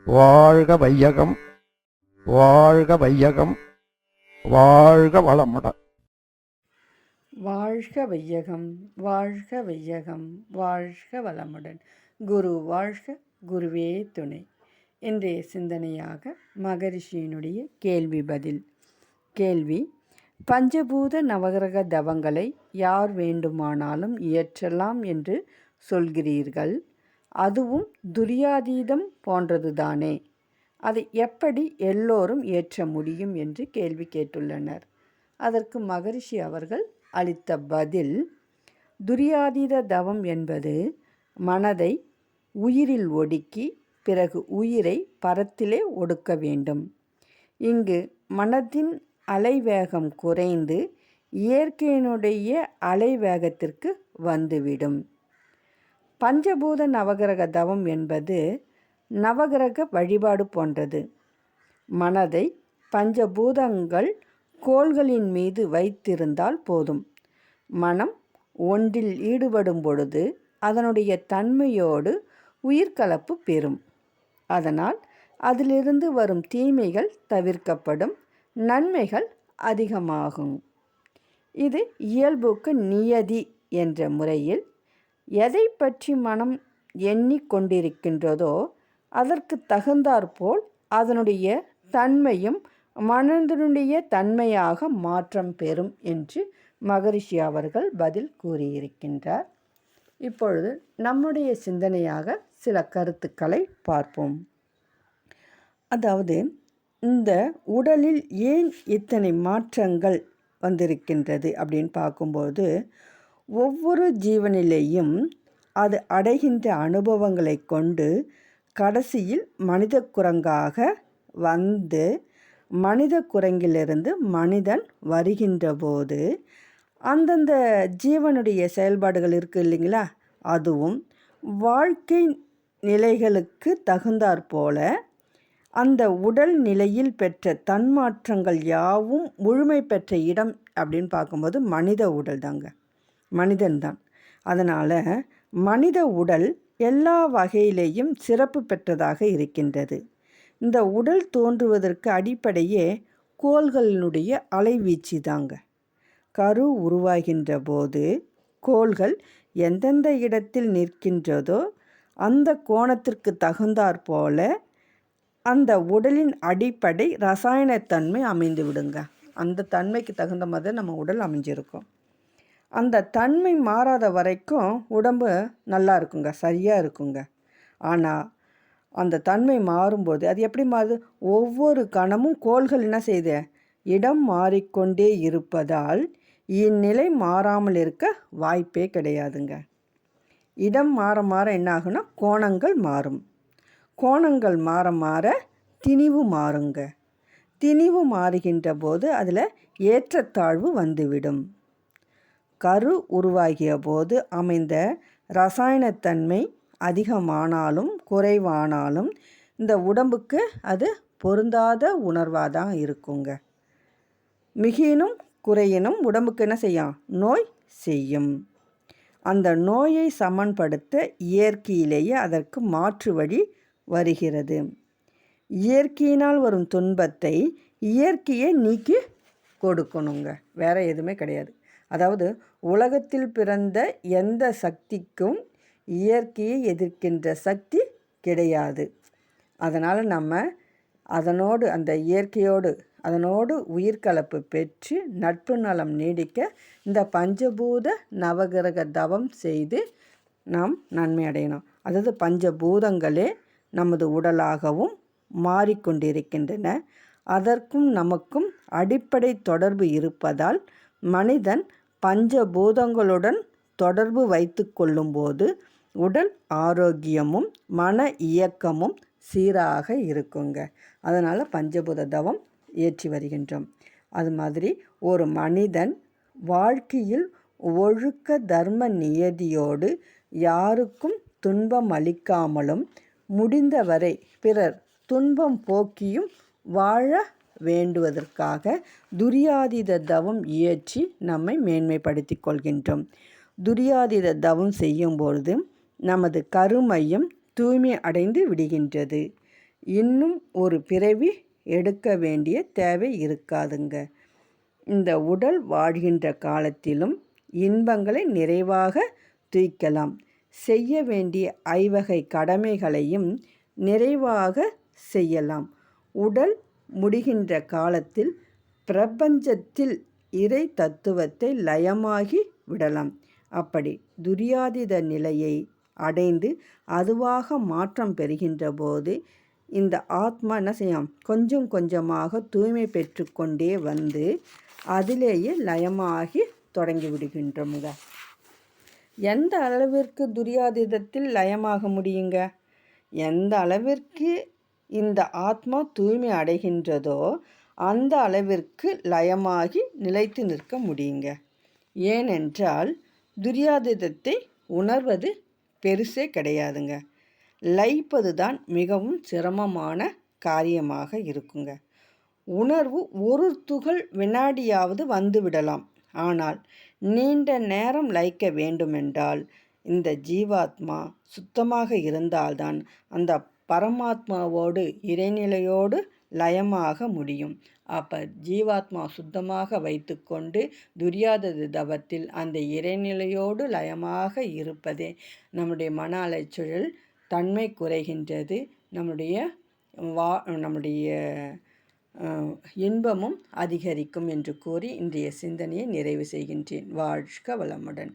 வாழ்க வையகம், வாழ்க வையகம், வாழ்க வளமுடன். வாழ்க வையகம், வாழ்க வையகம், வாழ்க வளமுடன். குரு வாழ்க, குருவே துணை. இன்றைய சிந்தனையாக மகரிஷியினுடைய கேள்வி பதில். கேள்வி: பஞ்சபூத நவகிரக தவங்களை யார் வேண்டுமானாலும் இயற்றலாம் என்று சொல்கிறீர்கள். அதுவும் துரியாதீதம் போன்றதுதானே? அதை எப்படி எல்லோரும் ஏற்ற முடியும் என்று கேள்வி கேட்டுள்ளனர். அதற்கு மகரிஷி அவர்கள் அளித்த பதில்: துரியாதீத தவம் என்பது மனதை உயிரில் ஒடுக்கி பிறகு உயிரை பரத்திலே ஒடுக்க வேண்டும். இங்கு மனதின் அலைவேகம் குறைந்து இயற்கையினுடைய அலைவேகத்திற்கு வந்துவிடும். பஞ்சபூத நவகிரக தவம் என்பது நவகிரக வழிபாடு போன்றது. மனதை பஞ்சபூதங்கள் கோள்களின் மீது வைத்திருந்தால் போதும். மனம் ஒன்றில் ஈடுபடும் பொழுது அதனுடைய தன்மையோடு உயிர்கலப்பு பெறும். அதனால் அதிலிருந்து வரும் தீமைகள் தவிர்க்கப்படும், நன்மைகள் அதிகமாகும். இது இயல்புக்கு நியதி என்ற முறையில் எதை பற்றி மனம் எண்ணிக்கொண்டிருக்கின்றதோ அதற்கு தகுந்தாற்போல் அதனுடைய தன்மையும் மனதினுடைய தன்மையாக மாற்றம் பெறும் என்று மகரிஷி அவர்கள் பதில் கூறியிருக்கின்றார். இப்பொழுது நம்முடைய சிந்தனையாக சில கருத்துக்களை பார்ப்போம். அதாவது, இந்த உடலில் ஏன் இத்தனை மாற்றங்கள் வந்திருக்கின்றது அப்படின்னு பார்க்கும்போது, ஒவ்வொரு ஜீவனிலேயும் அது அடைகின்ற அனுபவங்களை கொண்டு கடைசியில் மனித குரங்காக வந்து மனித குரங்கிலிருந்து மனிதன் வருகின்ற போது அந்தந்த ஜீவனுடைய செயல்பாடுகள் இருக்குது இல்லைங்களா, அதுவும் வாழ்க்கை நிலைகளுக்கு தகுந்தாற்போல அந்த உடல் நிலையில் பெற்ற தன்மாற்றங்கள் யாவும் முழுமை பெற்ற இடம் அப்படின்னு பார்க்கும்போது மனித உடல் தாங்க, மனிதன்தான். அதனால் மனித உடல் எல்லா வகையிலேயும் சிறப்பு பெற்றதாக இருக்கின்றது. இந்த உடல் தோன்றுவதற்கு அடிப்படையே கோள்களினுடைய அலைவீச்சு தாங்க. கரு உருவாகின்ற போது கோள்கள் எந்தெந்த இடத்தில் நிற்கின்றதோ அந்த கோணத்திற்கு தகுந்தாற்போல அந்த உடலின் அடிப்படை ரசாயனத்தன்மை அமைந்து விடுங்க. அந்த தன்மைக்கு தகுந்த மாதிரி நம்ம உடல் அமைஞ்சிருக்கும். அந்த தன்மை மாறாத வரைக்கும் உடம்பு நல்லா இருக்குங்க, சரியாக இருக்குங்க. ஆனால் அந்த தன்மை மாறும்போது அது எப்படி மாறுது? ஒவ்வொரு கணமும் கோள்கள் என்ன செய்யுது? இடம் மாறிக்கொண்டே இருப்பதால் இந்நிலை மாறாமல் இருக்க வாய்ப்பே கிடையாதுங்க. இடம் மாற மாற என்ன ஆகுனா கோணங்கள் மாறும். கோணங்கள் மாற மாற திணிவு மாறுங்க. திணிவு மாறுகின்ற போது அதில் ஏற்றத்தாழ்வு வந்துவிடும். கரு உருவாகிய போது அமைந்த ரசாயனத்தன்மை அதிகமானாலும் குறைவானாலும் இந்த உடம்புக்கு அது பொருந்தாத உணர்வாக தான் இருக்குங்க. மிகினும் குறையினும் உடம்புக்கு என்ன செய்யும்? நோய் செய்யும். அந்த நோயை சமன்படுத்த இயற்கையிலேயே அதற்கு மாற்று வழி வருகிறது. இயற்கையினால் வரும் துன்பத்தை இயற்கையை நீக்கி கொடுக்கணுங்க, வேற எதுவுமே கிடையாது. அதாவது உலகத்தில் பிறந்த எந்த சக்திக்கும் இயற்கையை எதிர்க்கின்ற சக்தி கிடையாது. அதனால் நம்ம அதனோடு அந்த இயற்கையோடு அதனோடு உயிர்கலப்பு பெற்று நட்பு நலம் நீடிக்க இந்த பஞ்சபூத நவகிரக தவம் செய்து நாம் நன்மை அடையணும். அதாவது பஞ்சபூதங்களே நமது உடலாகவும் மாறிக்கொண்டிருக்கின்றன. அதற்கும் நமக்கும் அடிப்படை தொடர்பு இருப்பதால் மனிதன் பஞ்சபூதங்களுடன் தொடர்பு வைத்து கொள்ளும்போது உடல் ஆரோக்கியமும் மன இயக்கமும் சீராக இருக்குங்க. அதனால் பஞ்சபூத தவம் ஏற்றி வருகின்றோம். அது மாதிரி ஒரு மனிதன் வாழ்க்கையில் ஒழுக்க தர்ம நியதியோடு யாருக்கும் துன்பம் அளிக்காமலும் முடிந்தவரை பிறர் துன்பம் போக்கியும் வாழ வேண்டுவதற்காக துரியாதீத தவம் இயற்றி நம்மை மேன்மைப்படுத்தி கொள்கின்றோம். துரியாதீத தவம் செய்யும்பொழுது நமது கருமையம் தூய்மை அடைந்து விடுகின்றது. இன்னும் ஒரு பிறவி எடுக்க வேண்டிய தேவை இருக்காதுங்க. இந்த உடல் வாழ்கின்ற காலத்திலும் இன்பங்களை நிறைவாக துய்க்கலாம். செய்ய வேண்டிய ஐவகை கடமைகளையும் நிறைவாக செய்யலாம். உடல் முடிகின்ற காலத்தில் பிரபஞ்சத்தில் இறை தத்துவத்தை லயமாகி விடலாம். அப்படி துரியாதீத நிலையை அடைந்து அதுவாக மாற்றம் பெறுகின்ற போது இந்த ஆத்மா என்ன செய்யும்? கொஞ்சம் கொஞ்சமாக தூய்மை பெற்று கொண்டே வந்து அதிலேயே லயமாகி தொடங்கி விடுகின்றோமுங்க. எந்த அளவிற்கு துரியாதீதத்தில் லயமாக முடியுங்க? எந்த அளவிற்கு இந்த ஆத்மா தூய்மை அடைகின்றதோ அந்த அளவிற்கு லயமாகி நிலைத்து நிற்க முடியுங்க. ஏனென்றால் துரியாதீதத்தை உணர்வது பெருசே கிடையாதுங்க. லயிப்பது தான் மிகவும் சிரமமான காரியமாக இருக்குங்க. உணர்வு ஒரு துகள் வினாடியாவது வந்துவிடலாம். ஆனால் நீண்ட நேரம் லயிக்க வேண்டுமென்றால் இந்த ஜீவாத்மா சுத்தமாக இருந்தால்தான் அந்த பரமாத்மாவோடு இறைநிலையோடு லயமாக முடியும். அப்போ ஜீவாத்மா சுத்தமாக வைத்துக்கொண்டு துரியாதீத தவத்தில் அந்த இறைநிலையோடு லயமாக இருப்பதே நம்முடைய மன அலைச்சூழல் தன்மை குறைகின்றது. நம்முடைய இன்பமும் அதிகரிக்கும் என்று கூறி இன்றைய சிந்தனையை நிறைவு செய்கின்றேன். வாழ்க வளமுடன்.